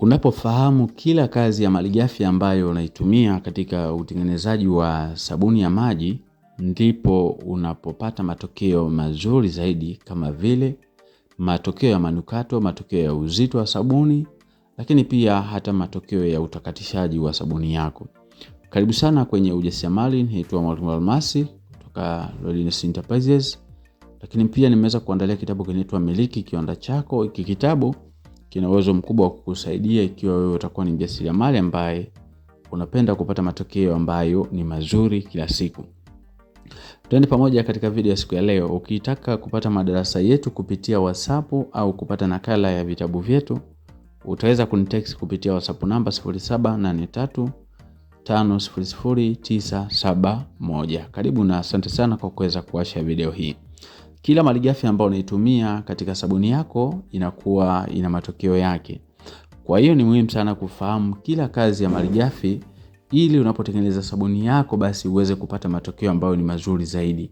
Unapofahamu kila kazi ya malighafi ambayo unaitumia katika utengenezaji wa sabuni ya maji, ndipo unapopata matokeo mazuri zaidi, kama vile matokeo ya manukato, matokeo ya uzito wa sabuni, lakini pia hata matokeo ya utakatishaji wa sabuni yako. Karibu sana kwenye ujasiriamali. Naitwa Mwalimu Almasi kutoka Readiness Enterprises. Lakini pia nimeweza kuandalia kitabu kinaitwa Miliki Kiwanda Chako. Hiki kitabu kina uwezo mkubwa wa kukusaidia ikiwa wewe utakuwa ni mjasiriamali ambaye unapenda kupata matokeo ambayo ni mazuri kila siku. Twende pamoja katika video ya siku ya leo. Ukitaka kupata madarasa yetu kupitia WhatsApp au kupata nakala ya vitabu vyetu, utaweza kunitext kupitia WhatsApp namba 0783500971. Karibu na asante sana kwa kuweza kuwasha video hii. Kila malighafi ambayo unaitumia katika sabuni yako inakuwa ina matokeo yake. Kwa hiyo ni muhimu sana kufahamu kila kazi ya malighafi, ili unapotengeneza sabuni yako basi uweze kupata matokeo ambayo ni mazuri zaidi.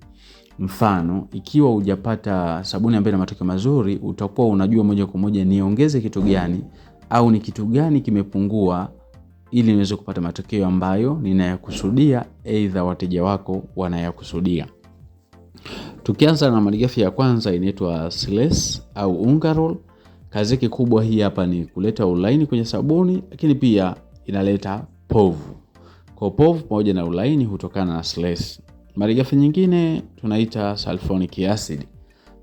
Mfano, ikiwa hujapata sabuni ambayo ina matokeo mazuri, utakuwa unajua moja kwa moja niongeze kitu gani au ni kitu gani kimepungua, ili niweze kupata matokeo ambayo ninayakusudia, aidha wateja wako wanayakusudia. Tukianza na malighafi ya kwanza, inaitwa Siles au Ungarol. Kazi yake kubwa hii hapa ni kuleta ulaini kwenye sabuni, lakini pia inaleta povu. Kwa povu pamoja na ulaini hutokana na Siles. Malighafi nyingine tunaita sulfonic acid.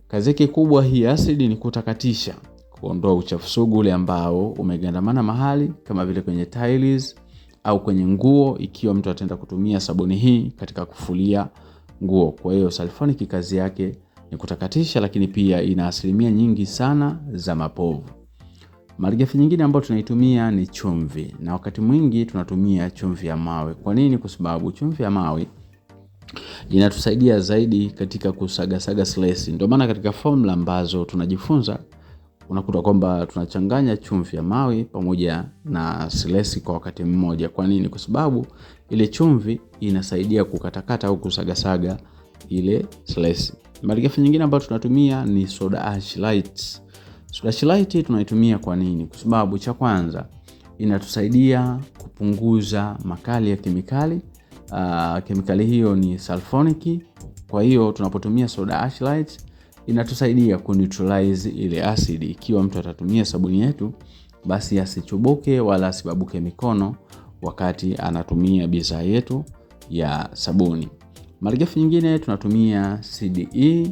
Kazi yake kubwa hii acid ni kutakatisha, kuondoa uchafu sugu ule ambao umegandamana mahali, kama vile kwenye tiles au kwenye nguo, ikiwa mtu ataenda kutumia sabuni hii katika kufulia nguo. Kwa hiyo sulfonic kazi yake ni kutakatisha, lakini pia ina asilimia nyingi sana za mapovu. Malighafi nyingine ambayo tunaitumia ni chumvi, na wakati mwingi tunatumia chumvi ya mawe. Kwa nini? Kwa sababu chumvi ya mawe inatusaidia zaidi katika kusagasaga Siles. Ndio maana katika formula ambazo tunajifunza unakuta kwamba tunachanganya chumvi ya mawe pamoja na Siles kwa wakati mmoja. Kwa nini? Kwa sababu ile chumvi inasaidia kukatakata au kusagasaga ile Siles. Malighafi nyingine ambayo tunatumia ni soda ash light. Soda ash light tunaitumia kwa nini? Kwa sababu cha kwanza, inatusaidia kupunguza makali ya kemikali. Kemikali hiyo ni sulfonic. Kwa hiyo tunapotumia soda ash light inatusaidia kuneutralize ile acid. Ikiwa mtu atatumia sabuni yetu, basi asichubuke wala asibabuke mikono wakati anatumia bidhaa yetu ya sabuni. Malighafi nyingine tunatumia CDE.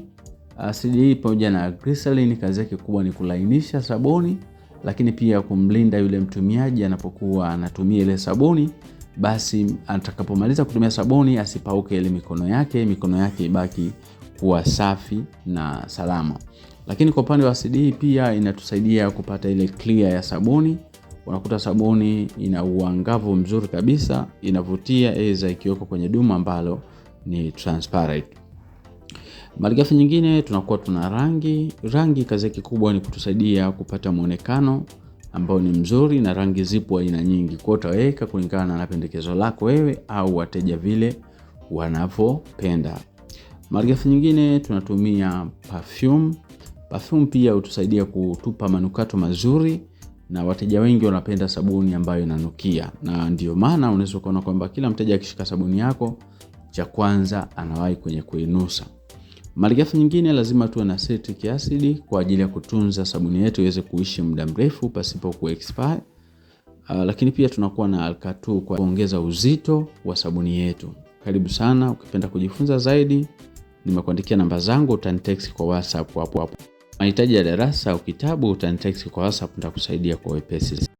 CDE pamoja na glycerin, kazi yake kubwa ni kulainisha sabuni, lakini pia kumlinda yule mtumiaji anapokuwa anatumia ile sabuni, basi atakapomaliza kutumia sabuni asipauke ile mikono yake ibaki kuwa safi na salama. Lakini kwa upande wa CDE pia inatusaidia kupata ile clear ya sabuni. Unakuta sabuni ina uangavu mzuri kabisa, inavutia, aidha ikiweko kwenye dumu ambalo ni transparent. Malighafi nyingine tunakuwa tuna rangi. Rangi kazi yake kubwa ni kutusaidia kupata muonekano ambao ni mzuri, na rangi zipo aina nyingi. Kwa hiyo utaweka kulingana na pendekezo lako wewe au wateja vile wanavyopenda. Malighafi nyingine tunatumia perfume. Perfume pia hutusaidia kutupa manukato mazuri, na wateja wengi wanapenda sabuni ambayo inanukia, na ndio maana unaweza kuona kwamba kila mteja akishika sabuni yako, cha kwanza anawahi kwenye kuinusa. Malighafi nyingine lazima tuwe na citric acid kwa ajili ya kutunza sabuni yetu iweze kuishi muda mrefu pasipo kuexpire. Lakini pia tunakuwa na alka2 kwa kuongeza uzito wa sabuni yetu. Karibu sana. Ukipenda kujifunza zaidi, nimekuandikia namba zangu, utanitext kwa WhatsApp hapo. Mahitaji ya darasa au kitabu, utanitext kwa WhatsApp, nitakusaidia kwa wepesi.